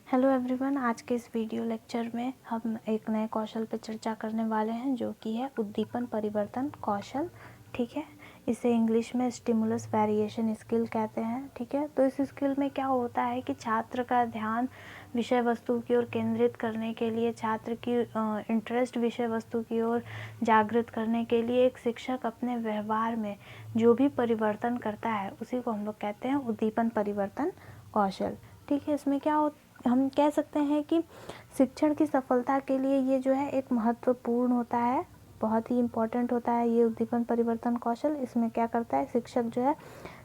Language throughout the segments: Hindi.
हेलो एवरीवन, आज के इस वीडियो लेक्चर में हम एक नए कौशल पर चर्चा करने वाले हैं जो कि है उद्दीपन परिवर्तन कौशल। ठीक है, इसे इंग्लिश में स्टिमुलस वेरिएशन स्किल कहते हैं। ठीक है, तो इस स्किल में क्या होता है कि छात्र का ध्यान विषय वस्तु की ओर केंद्रित करने के लिए, छात्र की इंटरेस्ट विषय वस्तु की ओर जागृत करने के लिए एक शिक्षक अपने व्यवहार में जो भी परिवर्तन करता है उसी को हम लोग कहते हैं उद्दीपन परिवर्तन कौशल। ठीक है, इसमें क्या हम कह सकते हैं कि शिक्षण की सफलता के लिए ये जो है एक महत्वपूर्ण होता है, बहुत ही इम्पोर्टेंट होता है ये उद्दीपन परिवर्तन कौशल। इसमें क्या करता है, शिक्षक जो है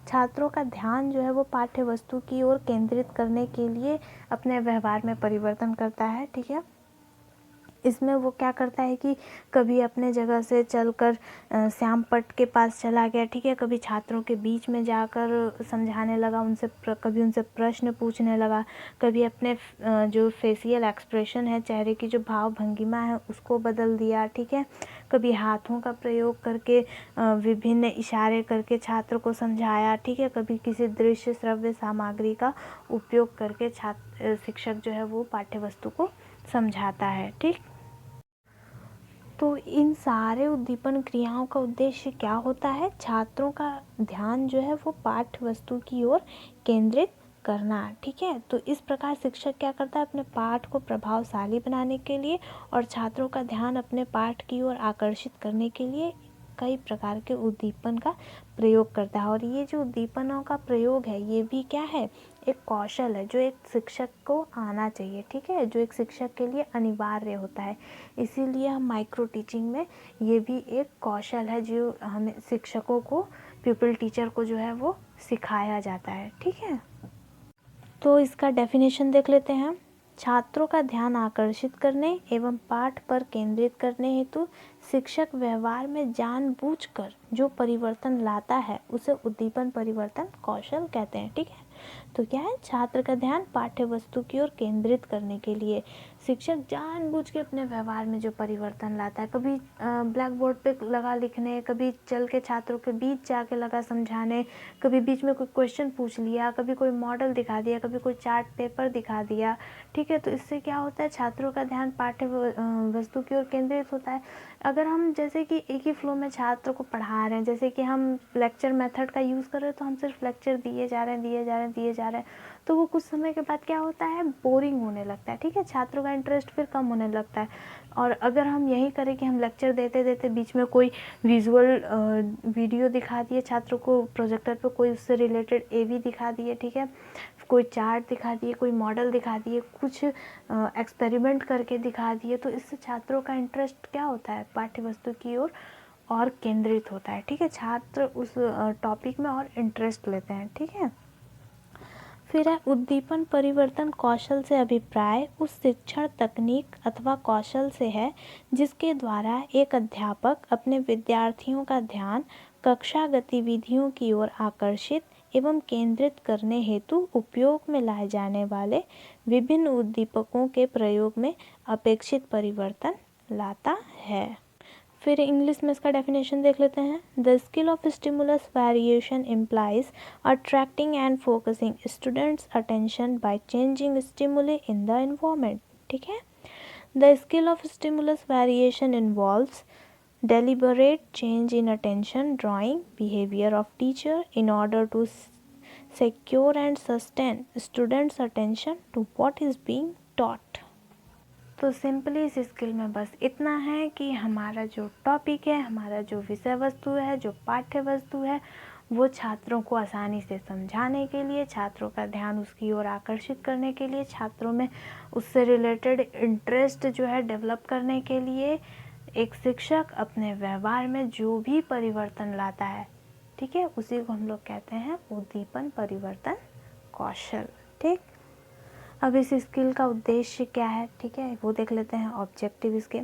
छात्रों का ध्यान जो है वो पाठ्य वस्तु की ओर केंद्रित करने के लिए अपने व्यवहार में परिवर्तन करता है। ठीक है, इसमें वो क्या करता है कि कभी अपने जगह से चलकर श्याम पट्ट के पास चला गया। ठीक है, कभी छात्रों के बीच में जाकर समझाने लगा, कभी उनसे प्रश्न पूछने लगा, कभी अपने जो फेशियल एक्सप्रेशन है, चेहरे की जो भाव भंगिमा है उसको बदल दिया। ठीक है, कभी हाथों का प्रयोग करके विभिन्न इशारे करके छात्र को समझाया। ठीक है, कभी किसी दृश्य श्रव्य सामग्री का उपयोग करके शिक्षक जो है वो पाठ्य वस्तु को समझाता है। ठीक, तो इन सारे उद्दीपन क्रियाओं का उद्देश्य क्या होता है, छात्रों का ध्यान जो है वो पाठ्य वस्तु की ओर केंद्रित करना। ठीक है, तो इस प्रकार शिक्षक क्या करता है, अपने पाठ को प्रभावशाली बनाने के लिए और छात्रों का ध्यान अपने पाठ की ओर आकर्षित करने के लिए कई प्रकार के उद्दीपन का प्रयोग करता है। और ये जो उद्दीपनों का प्रयोग है ये भी क्या है, एक कौशल है जो एक शिक्षक को आना चाहिए। ठीक है, जो एक शिक्षक के लिए अनिवार्य होता है। इसीलिए हम माइक्रो टीचिंग में ये भी एक कौशल है जो हमें शिक्षकों को, प्यूपिल टीचर को जो है वो सिखाया जाता है। ठीक है, तो इसका डेफिनेशन देख लेते हैं। छात्रों का ध्यान आकर्षित करने एवं पाठ पर केंद्रित करने हेतु शिक्षक व्यवहार में जानबूझकर जो परिवर्तन लाता है उसे उद्दीपन परिवर्तन कौशल कहते हैं। ठीक है, तो क्या है, छात्र का ध्यान पाठ्य वस्तु की ओर केंद्रित करने के लिए शिक्षक जानबूझ के अपने व्यवहार में जो परिवर्तन लाता है, कभी ब्लैक बोर्ड पे लगा लिखने, कभी चल के छात्रों के बीच जाके लगा समझाने, कभी बीच में कोई क्वेश्चन पूछ लिया, कभी कोई मॉडल दिखा दिया, कभी कोई चार्ट पेपर दिखा दिया। ठीक है, तो इससे क्या होता है, छात्रों का ध्यान पाठ्य वस्तु की ओर केंद्रित होता है। अगर हम जैसे कि एक ही फ्लो में छात्र को पढ़ा रहे हैं, जैसे कि हम लेक्चर मेथड का यूज़ कर रहे हैं, तो हम सिर्फ लेक्चर दिए जा रहे हैं, तो वो कुछ समय के बाद क्या होता है, बोरिंग होने लगता है। ठीक है, छात्रों का इंटरेस्ट फिर कम होने लगता है। और अगर हम यही करें कि हम लेक्चर देते देते बीच में कोई विजुअल वीडियो दिखा दिए छात्रों को, प्रोजेक्टर पे कोई उससे रिलेटेड एवी दिखा दिए, ठीक है, कोई चार्ट दिखा दिए, कोई मॉडल दिखा दिए, कुछ एक्सपेरिमेंट करके दिखा दिए, तो इससे छात्रों का इंटरेस्ट क्या होता है, पाठ्य वस्तु की ओर और केंद्रित होता है। ठीक है, छात्र उस टॉपिक में और इंटरेस्ट लेते हैं। ठीक है, फिर है उद्दीपन परिवर्तन कौशल से अभिप्राय उस शिक्षण तकनीक अथवा कौशल से है जिसके द्वारा एक अध्यापक अपने विद्यार्थियों का ध्यान कक्षा गतिविधियों की ओर आकर्षित एवं केंद्रित करने हेतु उपयोग में लाए जाने वाले विभिन्न उद्दीपकों के प्रयोग में अपेक्षित परिवर्तन लाता है। फिर इंग्लिश में इसका डेफिनेशन देख लेते हैं। The skill of stimulus variation implies attracting and focusing students attention by changing stimuli in the environment. ठीक है, the skill of stimulus variation involves deliberate change in attention drawing behavior of teacher in order to secure and sustain students attention to what is being taught। तो सिंपली इस स्किल में बस इतना है कि हमारा जो टॉपिक है, हमारा जो विषय वस्तु है, जो पाठ्य वस्तु है, वो छात्रों को आसानी से समझाने के लिए, छात्रों का ध्यान उसकी ओर आकर्षित करने के लिए, छात्रों में उससे रिलेटेड इंटरेस्ट जो है डेवलप करने के लिए एक शिक्षक अपने व्यवहार में जो भी परिवर्तन लाता है, ठीक है, उसी को हम लोग कहते हैं उद्दीपन परिवर्तन कौशल। ठीक, अब इस स्किल का उद्देश्य क्या है, ठीक है, वो देख लेते हैं। ऑब्जेक्टिव इसके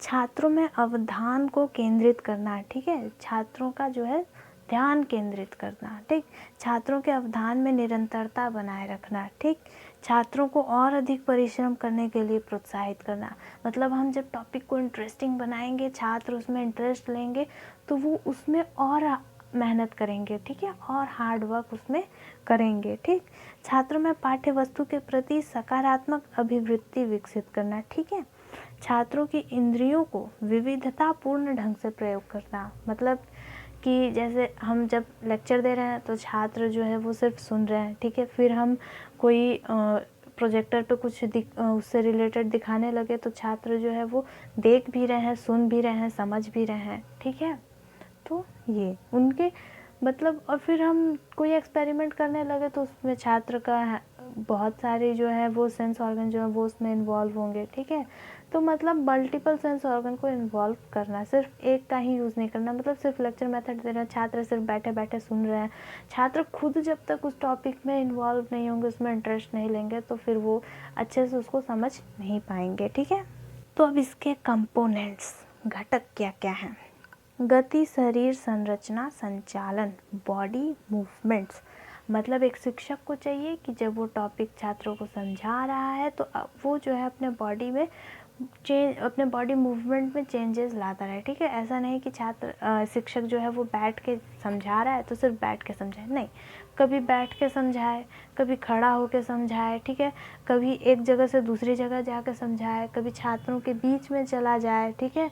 छात्रों में अवधान को केंद्रित करना। ठीक है, छात्रों का जो है ध्यान केंद्रित करना। ठीक, छात्रों के अवधान में निरंतरता बनाए रखना। ठीक, छात्रों को और अधिक परिश्रम करने के लिए प्रोत्साहित करना। मतलब हम जब टॉपिक को इंटरेस्टिंग बनाएंगे, छात्र उसमें इंटरेस्ट लेंगे, तो वो उसमें और मेहनत करेंगे, ठीक है, और हार्ड वर्क उसमें करेंगे, ठीक। छात्रों में पाठ्य वस्तु के प्रति सकारात्मक अभिवृत्ति विकसित करना, ठीक है। छात्रों की इंद्रियों को विविधतापूर्ण ढंग से प्रयोग करना, मतलब कि जैसे हम जब लेक्चर दे रहे हैं तो छात्र जो है वो सिर्फ सुन रहे हैं, ठीक है, फिर हम कोई प्रोजेक्टर पे कुछ उससे रिलेटेड दिखाने लगे तो छात्र जो है वो देख भी रहे हैं, सुन भी रहे हैं, समझ भी रहे हैं, ठीक है। तो ये उनके मतलब, और फिर हम कोई एक्सपेरिमेंट करने लगे तो उसमें छात्र का बहुत सारे जो है वो सेंस ऑर्गन जो है वो उसमें इन्वॉल्व होंगे, ठीक है। तो मतलब मल्टीपल सेंस ऑर्गन को इन्वॉल्व करना, सिर्फ एक का ही यूज़ नहीं करना, मतलब सिर्फ लेक्चर मेथड दे रहे हैं, छात्र सिर्फ बैठे बैठे सुन रहे हैं, छात्र खुद जब तक उस टॉपिक में इन्वॉल्व नहीं होंगे, उसमें इंटरेस्ट नहीं लेंगे तो फिर वो अच्छे से उसको समझ नहीं पाएंगे, ठीक है। तो अब इसके कंपोनेंट्स, घटक क्या क्या हैं। गति, शरीर संरचना, संचालन, बॉडी मूवमेंट्स, मतलब एक शिक्षक को चाहिए कि जब वो टॉपिक छात्रों को समझा रहा है तो वो जो है अपने बॉडी में अपने बॉडी मूवमेंट में चेंजेस लाता रहे, ठीक है। ऐसा नहीं कि शिक्षक जो है वो बैठ के समझा रहा है तो सिर्फ बैठ के समझाए, नहीं, कभी बैठ के समझाए, कभी खड़ा होकर समझाए, ठीक है, कभी एक जगह से दूसरी जगह जाकर समझाए, कभी छात्रों के बीच में चला जाए, ठीक है।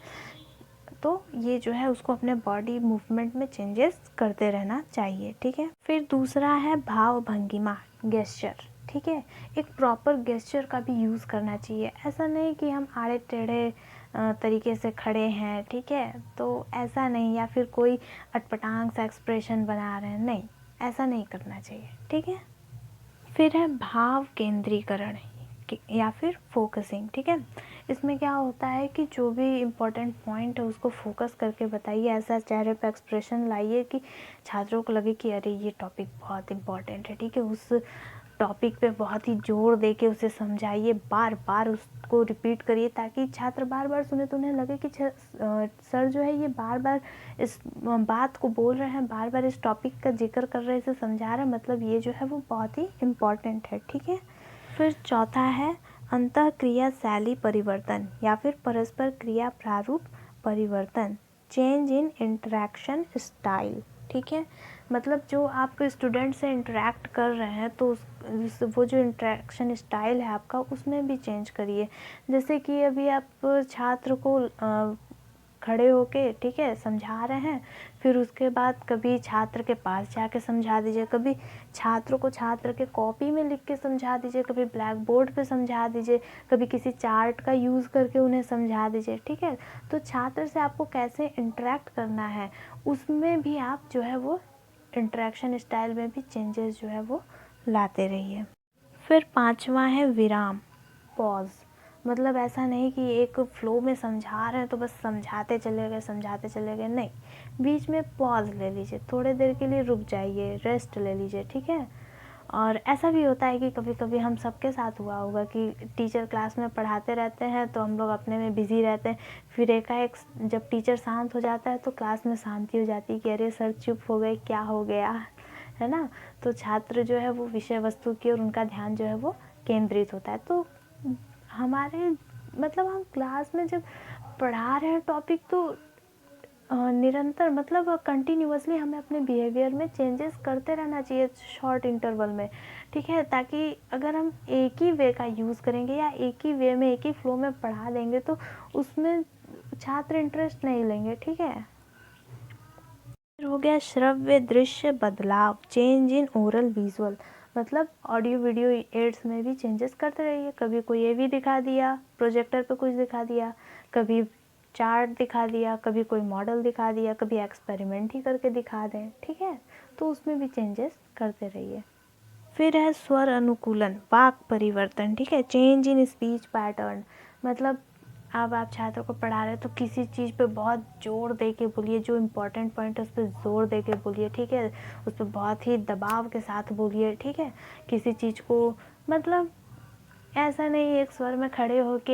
तो ये जो है उसको अपने बॉडी मूवमेंट में चेंजेस करते रहना चाहिए, ठीक है। फिर दूसरा है भाव भंगिमा, गेस्चर, ठीक है। एक प्रॉपर गेस्चर का भी यूज़ करना चाहिए, ऐसा नहीं कि हम आड़े टेढ़े तरीके से खड़े हैं, ठीक है, तो ऐसा नहीं, या फिर कोई अटपटांग सा एक्सप्रेशन बना रहे हैं, नहीं, ऐसा नहीं करना चाहिए, ठीक है। फिर है भाव केंद्रीकरण या फिर फोकसिंग, ठीक है। इसमें क्या होता है कि जो भी इम्पोर्टेंट पॉइंट है उसको फोकस करके बताइए, ऐसा चेहरे पे एक्सप्रेशन लाइए कि छात्रों को लगे कि अरे ये टॉपिक बहुत इम्पोर्टेंट है, ठीक है। उस टॉपिक पे बहुत ही जोर दे के उसे समझाइए, बार बार उसको रिपीट करिए ताकि छात्र बार बार सुने तो उन्हें लगे कि सर जो है ये बार बार इस बात को बोल रहे हैं, बार बार इस टॉपिक का जिक्र कर रहे हैं, इसे समझा रहे हैं, मतलब ये जो है वो बहुत ही इम्पोर्टेंट है, ठीक है। फिर चौथा है अंतः क्रिया शैली परिवर्तन या फिर परस्पर क्रिया प्रारूप परिवर्तन, चेंज इन इंटरेक्शन स्टाइल, ठीक है। मतलब जो आप स्टूडेंट से इंटरेक्ट कर रहे हैं तो वो जो इंटरेक्शन स्टाइल है आपका उसमें भी चेंज करिए। जैसे कि अभी आप छात्र को खड़े होके, ठीक है, समझा रहे हैं, फिर उसके बाद कभी छात्र के पास जाके समझा दीजिए, कभी छात्रों को छात्र के कॉपी में लिख के समझा दीजिए, कभी ब्लैक बोर्ड पे समझा दीजिए, कभी किसी चार्ट का यूज़ करके उन्हें समझा दीजिए, ठीक है। तो छात्र से आपको कैसे इंटरेक्ट करना है उसमें भी आप जो है वो इंटरेक्शन स्टाइल में भी चेंजेस जो है वो लाते रहिए। फिर पांचवा है विराम, पॉज, मतलब ऐसा नहीं कि एक फ्लो में समझा रहे हैं तो बस समझाते चले गए, नहीं, बीच में पॉज ले लीजिए, थोड़े देर के लिए रुक जाइए, रेस्ट ले लीजिए, ठीक है। और ऐसा भी होता है कि कभी कभी हम सबके साथ हुआ होगा कि टीचर क्लास में पढ़ाते रहते हैं तो हम लोग अपने में बिज़ी रहते हैं, फिर एकाएक जब टीचर शांत हो जाता है तो क्लास में शांति हो जाती है कि अरे सर चुप हो गए, क्या हो गया, है ना। तो छात्र जो है वो विषय वस्तु की और उनका ध्यान जो है वो केंद्रित होता है। तो हमारे मतलब हम क्लास में जब पढ़ा रहे हैं टॉपिक तो निरंतर मतलब कंटिन्यूअसली हमें अपने बिहेवियर में चेंजेस करते रहना चाहिए शॉर्ट इंटरवल में, ठीक है, ताकि अगर हम एक ही वे का यूज़ करेंगे या एक ही वे में एक ही फ्लो में पढ़ा देंगे तो उसमें छात्र इंटरेस्ट नहीं लेंगे, ठीक है। फिर हो गया श्रव्य दृश्य बदलाव, चेंज इन ओरल विजुअल, मतलब ऑडियो वीडियो एड्स में भी चेंजेस करते रहिए, कभी कोई ये भी दिखा दिया, प्रोजेक्टर पे कुछ दिखा दिया, कभी चार्ट दिखा दिया, कभी कोई मॉडल दिखा दिया, कभी एक्सपेरिमेंट ही करके दिखा दें, ठीक है, तो उसमें भी चेंजेस करते रहिए। फिर है स्वर अनुकूलन, वाक परिवर्तन, ठीक है, चेंज इन स्पीच पैटर्न, मतलब अब आप छात्रों को पढ़ा रहे हैं तो किसी चीज़ पे बहुत जोर दे के बोलिए, जो इम्पोर्टेंट पॉइंट है उस पर जोर दे के बोलिए, ठीक है, उस पर बहुत ही दबाव के साथ बोलिए, ठीक है। किसी चीज़ को मतलब ऐसा नहीं एक स्वर में खड़े होके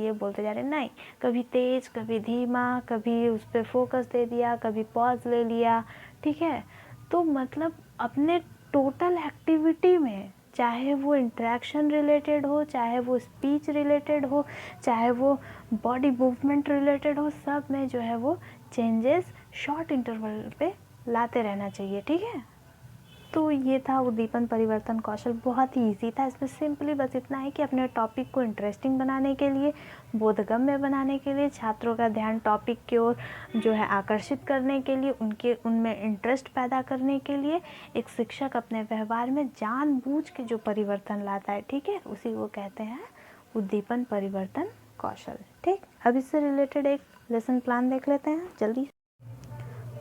ये बोलते जा रहे, नहीं, कभी तेज, कभी धीमा, कभी उस पर फोकस दे दिया, कभी पॉज ले लिया, ठीक है। तो मतलब अपने टोटल एक्टिविटी में, चाहे वो इंटरेक्शन रिलेटेड हो, चाहे वो स्पीच रिलेटेड हो, चाहे वो बॉडी मूवमेंट रिलेटेड हो, सब में जो है वो चेंजेस शॉर्ट इंटरवल पे लाते रहना चाहिए। ठीक है, तो ये था उद्दीपन परिवर्तन कौशल। बहुत ही ईजी था। इसमें सिंपली बस इतना है कि अपने टॉपिक को इंटरेस्टिंग बनाने के लिए, बोधगम्य बनाने के लिए, छात्रों का ध्यान टॉपिक की ओर जो है आकर्षित करने के लिए, उनमें इंटरेस्ट पैदा करने के लिए एक शिक्षक अपने व्यवहार में जानबूझ के जो परिवर्तन लाता है, ठीक है, उसी को कहते हैं उद्दीपन परिवर्तन कौशल। ठीक, अब इससे रिलेटेड एक लेसन प्लान देख लेते हैं जल्दी।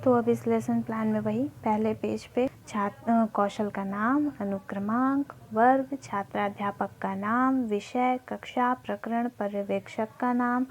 तो अब इस लेसन प्लान में वही पहले पेज पे छात्र कौशल का नाम, अनुक्रमांक, वर्ग, छात्राध्यापक का नाम, विषय, कक्षा, प्रकरण, पर्यवेक्षक का नाम।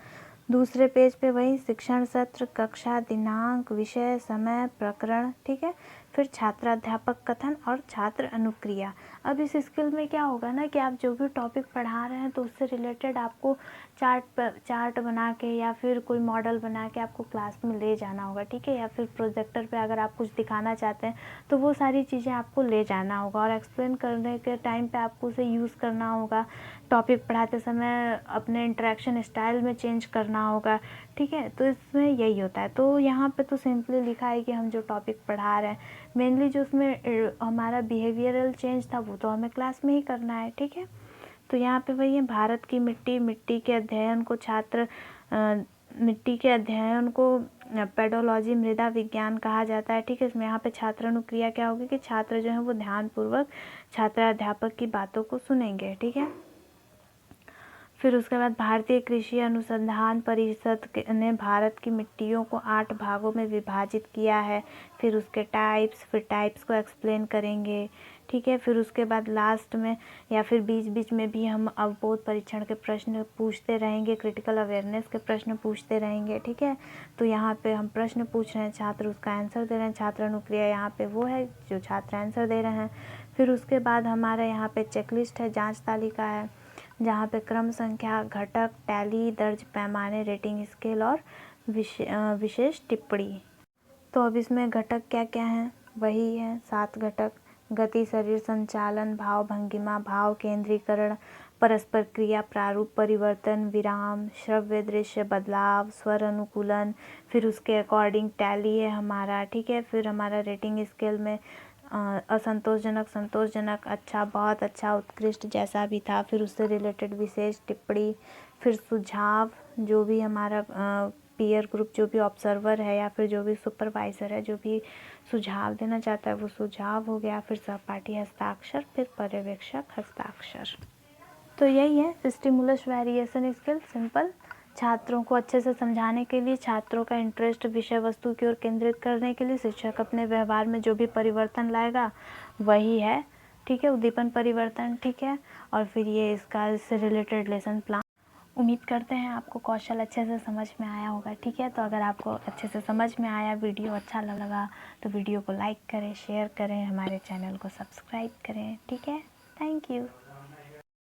दूसरे पेज पे वही शिक्षण सत्र, कक्षा, दिनांक, विषय, समय, प्रकरण। ठीक है, फिर छात्राध्यापक कथन और छात्र अनुक्रिया। अब इस स्किल में क्या होगा ना कि आप जो भी टॉपिक पढ़ा रहे हैं तो उससे रिलेटेड आपको चार्ट बना के या फिर कोई मॉडल बना के आपको क्लास में ले जाना होगा। ठीक है, या फिर प्रोजेक्टर पे अगर आप कुछ दिखाना चाहते हैं तो वो सारी चीज़ें आपको ले जाना होगा और एक्सप्लेन करने के टाइम पे आपको उसे यूज़ करना होगा। टॉपिक पढ़ाते समय अपने इंटरेक्शन स्टाइल में चेंज करना होगा। ठीक है, तो इसमें यही होता है। तो यहाँ पे तो सिंपली लिखा है कि हम जो टॉपिक पढ़ा रहे हैं, मेनली जो उसमें हमारा बिहेवियरल चेंज था वो तो हमें क्लास में ही करना है। ठीक है, तो यहाँ पे वही है, भारत की मिट्टी के अध्ययन को मिट्टी के अध्ययन को पेडोलॉजी मृदा विज्ञान कहा जाता है। ठीक है, इसमें यहाँ पे छात्र अनुक्रिया क्या होगी कि छात्र जो है वो ध्यानपूर्वक छात्राध्यापक की बातों को सुनेंगे। ठीक है, फिर उसके बाद भारतीय कृषि अनुसंधान परिषद ने भारत की मिट्टियों को 8 भागों में विभाजित किया है। फिर उसके टाइप्स को एक्सप्लेन करेंगे। ठीक है, फिर उसके बाद लास्ट में या फिर बीच में भी हम अवबोध परीक्षण के प्रश्न पूछते रहेंगे, क्रिटिकल अवेयरनेस के प्रश्न पूछते रहेंगे। ठीक है, तो यहाँ पे हम प्रश्न पूछ रहे हैं, छात्र उसका आंसर दे रहे हैं। छात्र अनुक्रिया यहाँ पे वो है जो छात्र आंसर दे रहे हैं। फिर उसके बाद हमारा यहाँ पे चेकलिस्ट है, जाँच तालिका है, जहाँ पे क्रम, संख्या, घटक, टैली, दर्ज पैमाने, रेटिंग स्केल और विशेष टिप्पणी। तो अब इसमें घटक क्या क्या हैं? वही है 7 घटक: गति, शरीर संचालन, भाव भंगिमा, भाव केंद्रीकरण, परस्पर क्रिया, प्रारूप परिवर्तन, विराम, श्रव्य दृश्य बदलाव, स्वर अनुकूलन। फिर उसके अकॉर्डिंग टैली है हमारा। ठीक है, फिर हमारा रेटिंग स्केल में असंतोषजनक, संतोषजनक, अच्छा, बहुत अच्छा, उत्कृष्ट, जैसा भी था। फिर उससे रिलेटेड विशेष टिप्पणी। फिर सुझाव, जो भी हमारा पीयर ग्रुप, जो भी ऑब्जर्वर है या फिर जो भी सुपरवाइज़र है, जो भी सुझाव देना चाहता है वो सुझाव हो गया। फिर सहपाठी हस्ताक्षर, फिर पर्यवेक्षक हस्ताक्षर। तो यही है स्टिमुलस वेरिएशन स्किल। सिंपल, छात्रों को अच्छे से समझाने के लिए, छात्रों का इंटरेस्ट विषय वस्तु की ओर केंद्रित करने के लिए शिक्षक अपने व्यवहार में जो भी परिवर्तन लाएगा वही है। ठीक है, उद्दीपन परिवर्तन। ठीक है, और फिर ये इससे रिलेटेड लेसन प्लान। उम्मीद करते हैं आपको कौशल अच्छे से समझ में आया होगा। ठीक है, तो अगर आपको अच्छे से समझ में आया, वीडियो अच्छा लगा तो वीडियो को लाइक करें, शेयर करें, हमारे चैनल को सब्सक्राइब करें। ठीक है, थैंक यू।